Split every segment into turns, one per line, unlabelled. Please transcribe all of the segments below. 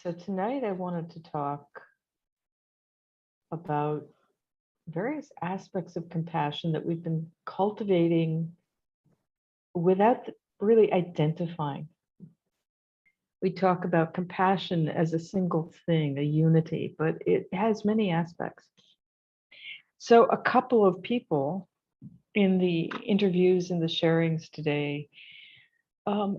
So tonight I wanted to talk about various aspects of compassion that we've been cultivating without really identifying. We talk about compassion as a single thing, a unity, but it has many aspects. So a couple of people in the interviews and the sharings today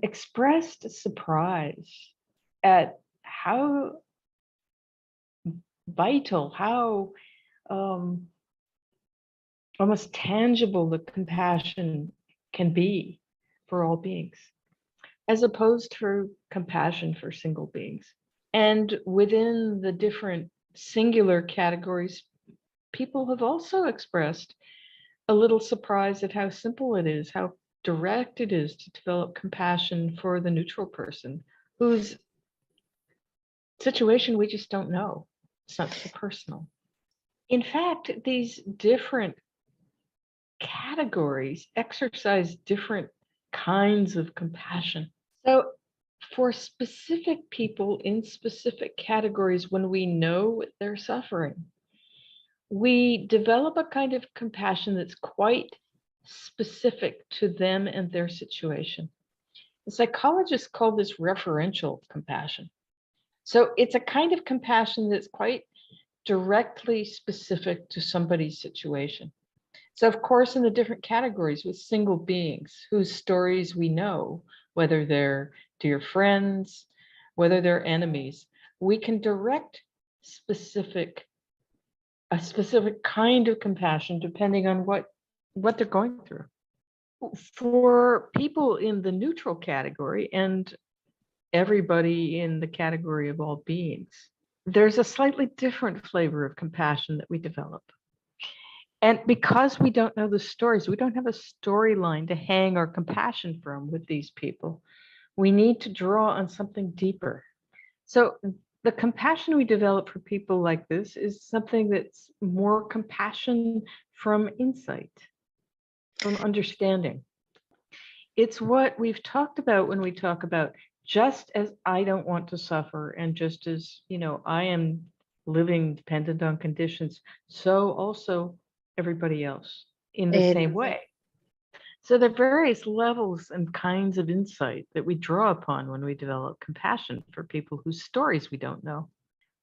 expressed surprise at how vital, how um, almost tangible the compassion can be for all beings, as opposed to compassion for single beings. And within the different singular categories, people have also expressed a little surprise at how simple it is, how direct it is to develop compassion for the neutral person whose situation we just don't know. It's not so personal. In fact, these different categories exercise different kinds of compassion. So, for specific people in specific categories, when we know they're suffering, we develop a kind of compassion that's quite specific to them and their situation. The psychologists call this referential compassion. So, it's a kind of compassion that's quite directly specific to somebody's situation. So, of course, in the different categories with single beings whose stories we know, whether they're dear friends, whether they're enemies, we can direct specific a specific kind of compassion depending on what they're going through. For people in the neutral category and everybody in the category of all beings, there's a slightly different flavor of compassion that we develop. And because we don't know the stories, we don't have a storyline to hang our compassion from with these people. We need to draw on something deeper. So the compassion we develop for people like this is something that's more compassion from insight, from understanding. It's what we've talked about when we talk about just as I don't want to suffer, and just as, I am living dependent on conditions, so also everybody else in the same way. So there are various levels and kinds of insight that we draw upon when we develop compassion for people whose stories we don't know.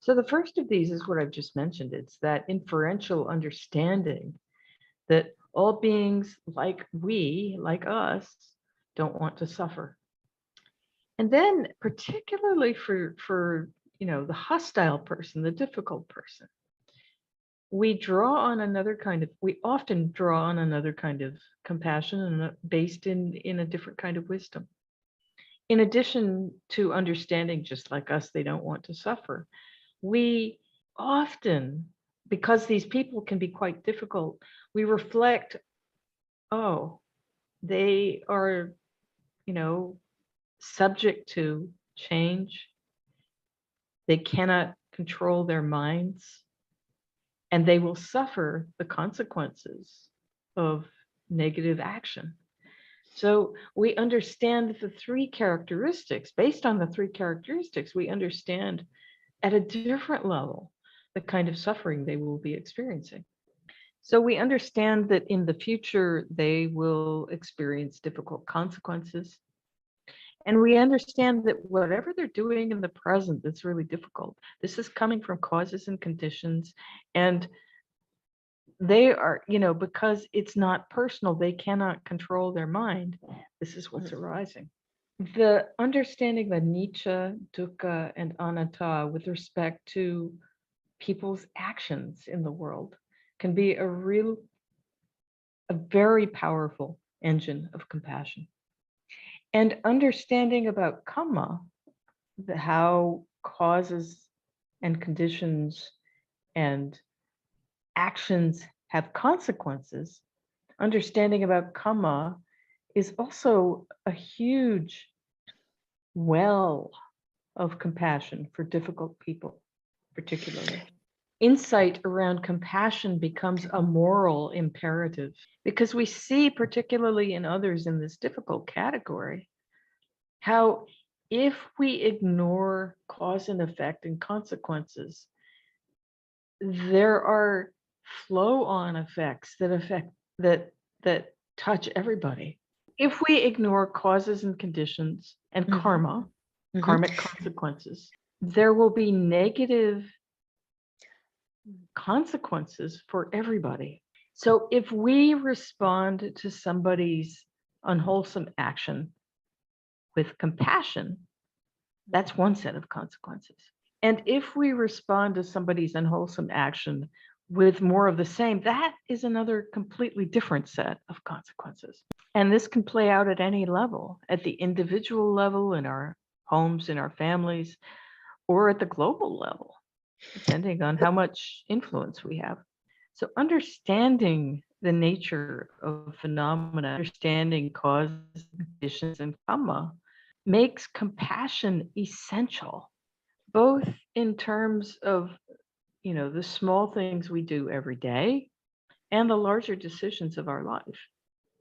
So the first of these is what I've just mentioned. It's that inferential understanding that all beings like we, like us, don't want to suffer. And then particularly for the hostile person, the difficult person, we often draw on another kind of compassion and based in a different kind of wisdom. In addition to understanding, just like us, they don't want to suffer, we often, because these people can be quite difficult, we reflect, oh, they are, subject to change. They cannot control their minds, and they will suffer the consequences of negative action. So we understand the three characteristics. Based on the three characteristics, we understand at a different level the kind of suffering they will be experiencing. So we understand that in the future, they will experience difficult consequences. And we understand that whatever they're doing in the present that's really difficult, this is coming from causes and conditions. And they are, because it's not personal, they cannot control their mind. This is what's arising. The understanding of anicca, dukkha, and anatta with respect to people's actions in the world can be a very powerful engine of compassion. And understanding about karma, how causes and conditions and actions have consequences, understanding about karma is also a huge well of compassion for difficult people, particularly. Insight around compassion becomes a moral imperative because we see, particularly in others in this difficult category, how If we ignore cause and effect and consequences, there are flow-on effects that that touch everybody. If we ignore causes and conditions and
Mhm.
karma,
Mhm.
karmic consequences, there will be negative consequences for everybody. So if we respond to somebody's unwholesome action with compassion, that's one set of consequences. And if we respond to somebody's unwholesome action with more of the same, that is another completely different set of consequences. And this can play out at any level, at the individual level, in our homes, in our families, or at the global level, depending on how much influence we have. So, understanding the nature of phenomena, understanding causes, conditions, and karma makes compassion essential, both in terms of, the small things we do every day and the larger decisions of our life.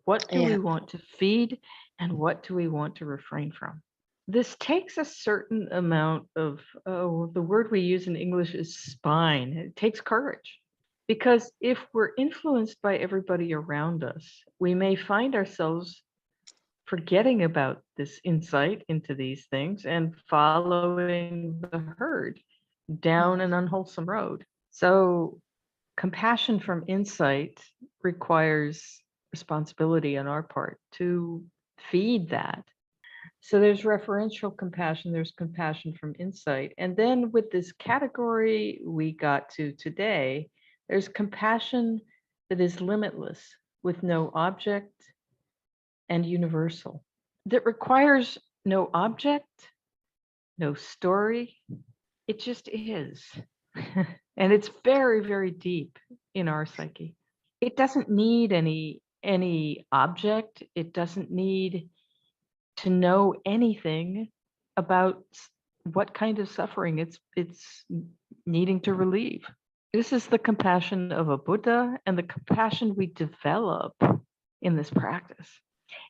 What do
Yeah.
we want to feed and what do we want to refrain from? This takes a certain amount of, oh, the word we use in English is spine. It takes courage. Because if we're influenced by everybody around us, we may find ourselves forgetting about this insight into these things and following the herd down an unwholesome road. So, compassion from insight requires responsibility on our part to feed that. So there's referential compassion, there's compassion from insight. And then with this category we got to today, there's compassion that is limitless, with no object and universal, that requires no object, no story. It just is. And it's very, very deep in our psyche. It doesn't need any object. It doesn't need to know anything about what kind of suffering it's needing to relieve. This is the compassion of a Buddha and the compassion we develop in this practice.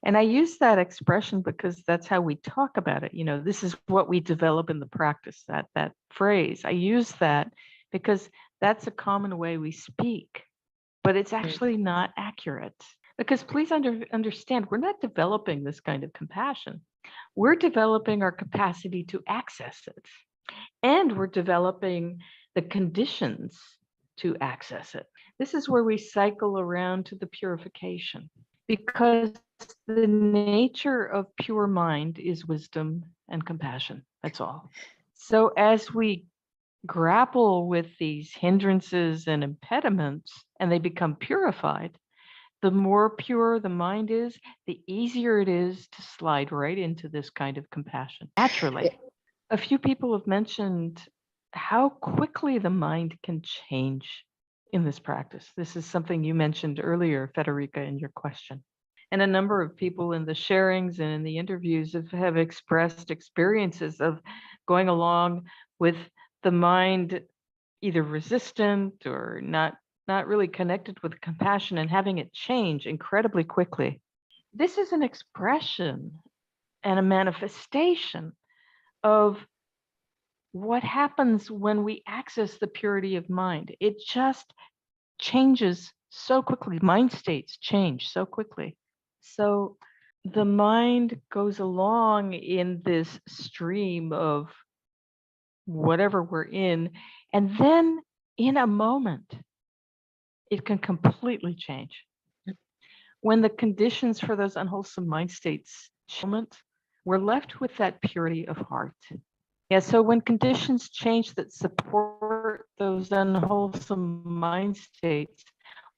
And I use that expression because that's how we talk about it. This is what we develop in the practice, that phrase. I use that because that's a common way we speak, but it's actually not accurate. Because please understand, we're not developing this kind of compassion. We're developing our capacity to access it, and we're developing the conditions to access it. This is where we cycle around to the purification, because the nature of pure mind is wisdom and compassion. That's all. So as we grapple with these hindrances and impediments and they become purified, the more pure the mind is, the easier it is to slide right into this kind of compassion naturally. A few people have mentioned how quickly the mind can change in this practice. This is something you mentioned earlier, Federica, in your question. And a number of people in the sharings and in the interviews have expressed experiences of going along with the mind either resistant or not really connected with compassion and having it change incredibly quickly. This is an expression and a manifestation of what happens when we access the purity of mind. It just changes so quickly. Mind states change so quickly. So the mind goes along in this stream of whatever we're in, and then in a moment, it can completely change. When the conditions for those unwholesome mind states change, we're left with that purity of heart. Yeah, so when conditions change that support those unwholesome mind states,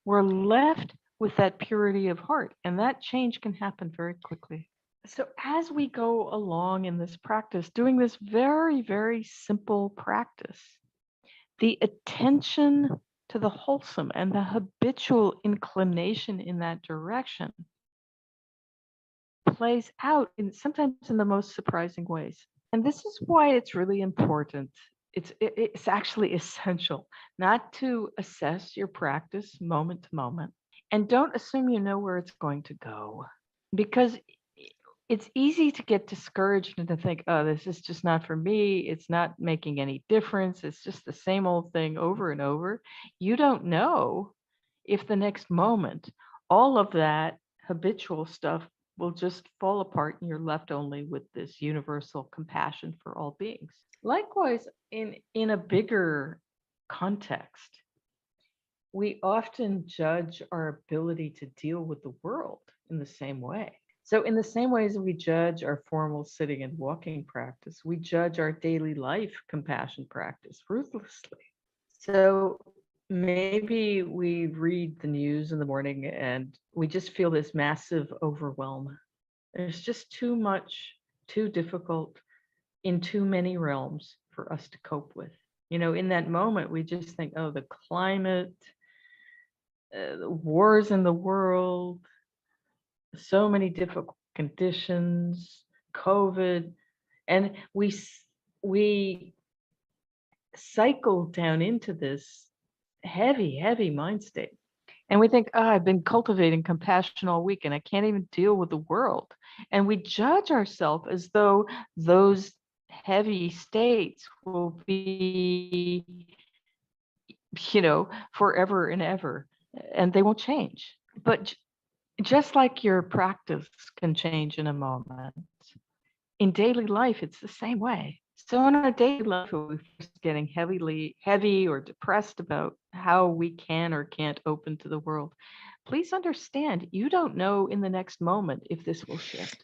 we're left with that purity of heart, and that change can happen very quickly. So as we go along in this practice, doing this very, very simple practice, the attention to the wholesome and the habitual inclination in that direction plays out sometimes in the most surprising ways. And this is why it's really important. It's actually essential not to assess your practice moment to moment, and don't assume you know where it's going to go, because it's easy to get discouraged and to think, oh, this is just not for me. It's not making any difference. It's just the same old thing over and over. You don't know if the next moment, all of that habitual stuff will just fall apart and you're left only with this universal compassion for all beings. Likewise, in a bigger context, we often judge our ability to deal with the world in the same way. So, in the same way as we judge our formal sitting and walking practice, we judge our daily life compassion practice ruthlessly. So, maybe we read the news in the morning and we just feel this massive overwhelm. There's just too much, too difficult in too many realms for us to cope with. In that moment, we just think, oh, the climate, the wars in the world, so many difficult conditions, COVID, and we cycle down into this heavy mind state. And we think, oh, I've been cultivating compassion all week and I can't even deal with the world. And we judge ourselves as though those heavy states will be, forever and ever, and they won't change. But just like your practice can change in a moment, in daily life, it's the same way. So in our daily life, if we're getting heavy or depressed about how we can or can't open to the world, please understand, you don't know in the next moment if this will shift.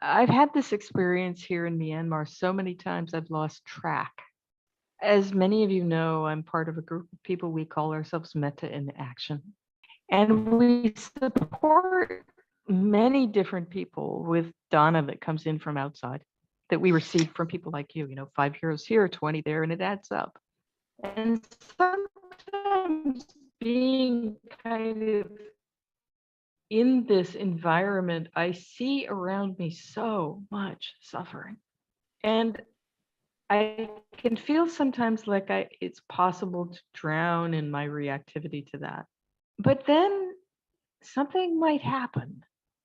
I've had this experience here in Myanmar so many times I've lost track. As many of you know, I'm part of a group of people, we call ourselves Metta in Action. And we support many different people with dana that comes in from outside, that we receive from people like you, 5 euros here, 20 there, and it adds up. And sometimes being kind of in this environment, I see around me so much suffering. And I can feel sometimes like it's possible to drown in my reactivity to that. But then something might happen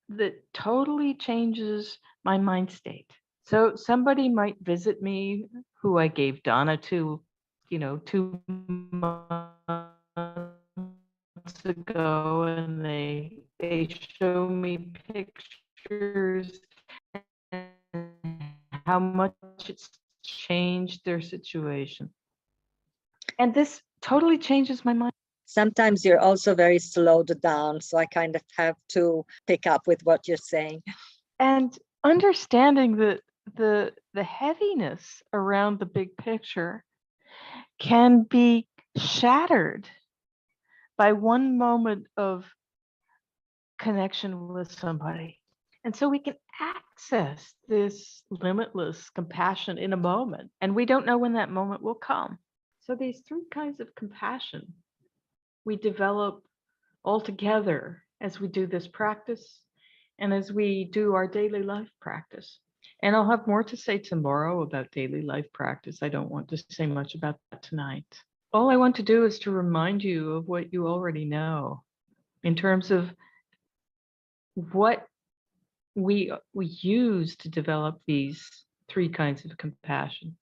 that totally changes my mind state. So somebody might visit me who I gave dana to, 2 months ago, and they show me pictures and how much it's changed their situation. And this totally changes my mind.
Sometimes you're also very slowed down, so I kind of have to pick up with what you're saying.
And understanding that the heaviness around the big picture can be shattered by one moment of connection with somebody. And so we can access this limitless compassion in a moment, and we don't know when that moment will come. So these 3 kinds of compassion we develop all together as we do this practice and as we do our daily life practice. And I'll have more to say tomorrow about daily life practice. I don't want to say much about that tonight. All I want to do is to remind you of what you already know in terms of what we use to develop these 3 kinds of compassion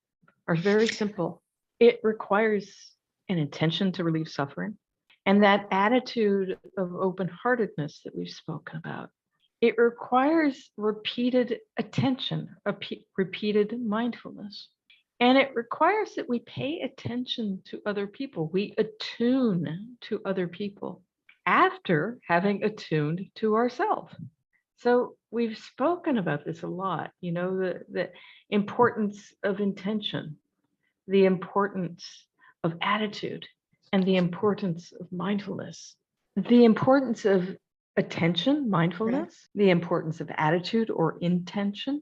are very simple. It requires an intention to relieve suffering and that attitude of open-heartedness that we've spoken about. It requires repeated attention, repeated mindfulness. And it requires that we pay attention to other people. We attune to other people after having attuned to ourselves. So we've spoken about this a lot, the importance of intention, the importance of attitude, and the importance of mindfulness, the importance of attention, mindfulness, the importance of attitude or intention,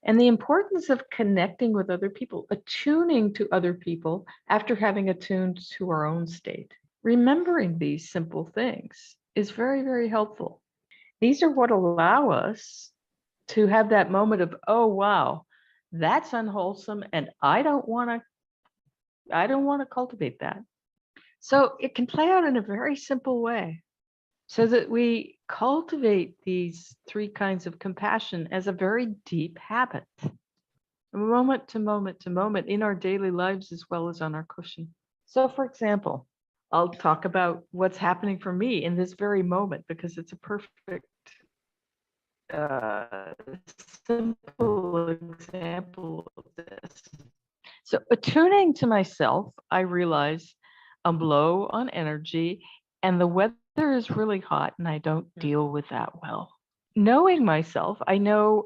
and the importance of connecting with other people, attuning to other people after having attuned to our own state. Remembering these simple things is very, very helpful. These are what allow us to have that moment of, oh, wow, that's unwholesome, and I don't want to cultivate that. So it can play out in a very simple way. so that we cultivate these three kinds of compassion as a very deep habit, moment to moment to moment in our daily lives as well as on our cushion. So, for example, I'll talk about what's happening for me in this very moment because it's a perfect, uh, simple example of this. So, attuning to myself, I realize I'm low on energy and the weather is really hot and I don't deal with that well. Knowing myself, I know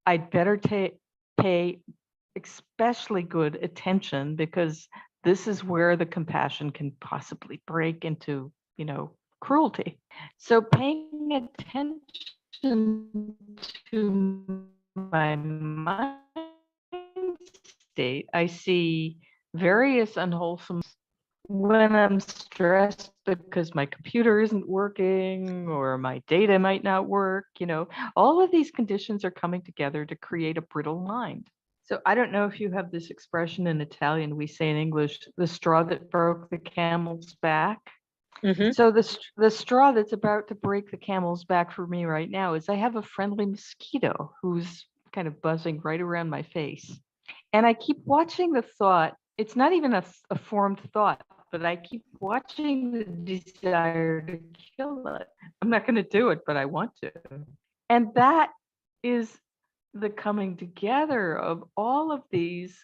I'd better pay especially good attention because this is where the compassion can possibly break into, cruelty. So paying attention to my mind state, I see various unwholesome when I'm stressed because my computer isn't working or my data might not work, all of these conditions are coming together to create a brittle mind. So I don't know if you have this expression in Italian, we say in English, the straw that broke the camel's back.
Mhm.
So the straw that's about to break the camel's back for me right now is I have a friendly mosquito who's kind of buzzing right around my face. And I keep watching the thought. It's not even a formed thought, but I keep watching the desire to kill it. I'm not going to do it, but I want to. And that is the coming together of all of these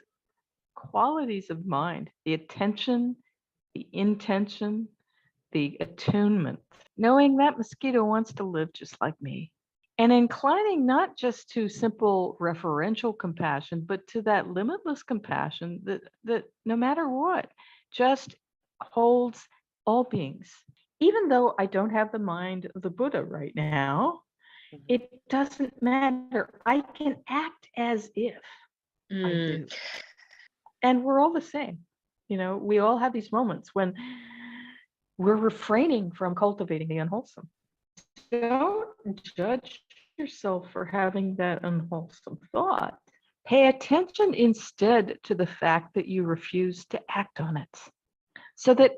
qualities of mind, the attention, the intention, the attunement, knowing that mosquito wants to live just like me. And inclining not just to simple referential compassion, but to that limitless compassion that no matter what, just holds all beings. Even though I don't have the mind of the Buddha right now, it doesn't matter. I can act as if I
Mm.
do. And we're all the same. We all have these moments when we're refraining from cultivating the unwholesome. Don't judge yourself for having that unwholesome thought. Pay attention instead to the fact that you refuse to act on it. So that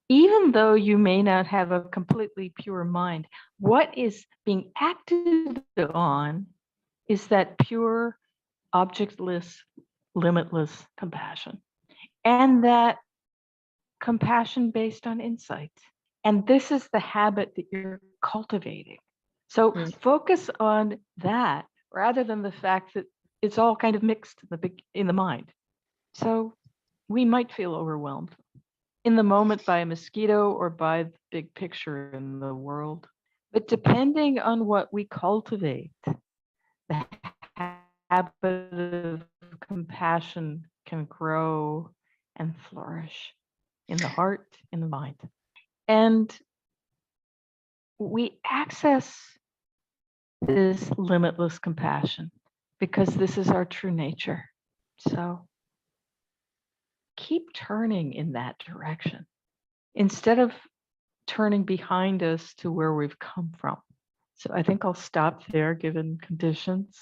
even though you may not have a completely pure mind, what is being acted on is that pure, objectless, limitless compassion. And that compassion based on insight. And this is the habit that you're cultivating. So
Mm.
focus on that rather than the fact that it's all kind of mixed in the mind. So we might feel overwhelmed in the moment by a mosquito or by the big picture in the world. But depending on what we cultivate, the habit of compassion can grow and flourish in the heart, in the mind. And we access this limitless compassion because this is our true nature. So keep turning in that direction instead of turning behind us to where we've come from. So I think I'll stop there given conditions.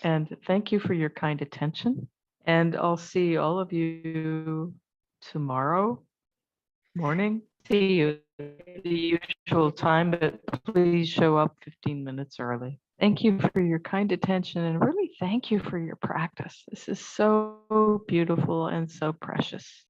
And thank you for your kind attention. And I'll see all of you tomorrow morning. See you at the usual time, but please show up 15 minutes early. Thank you for your kind attention and really thank you for your practice. This is so beautiful and so precious.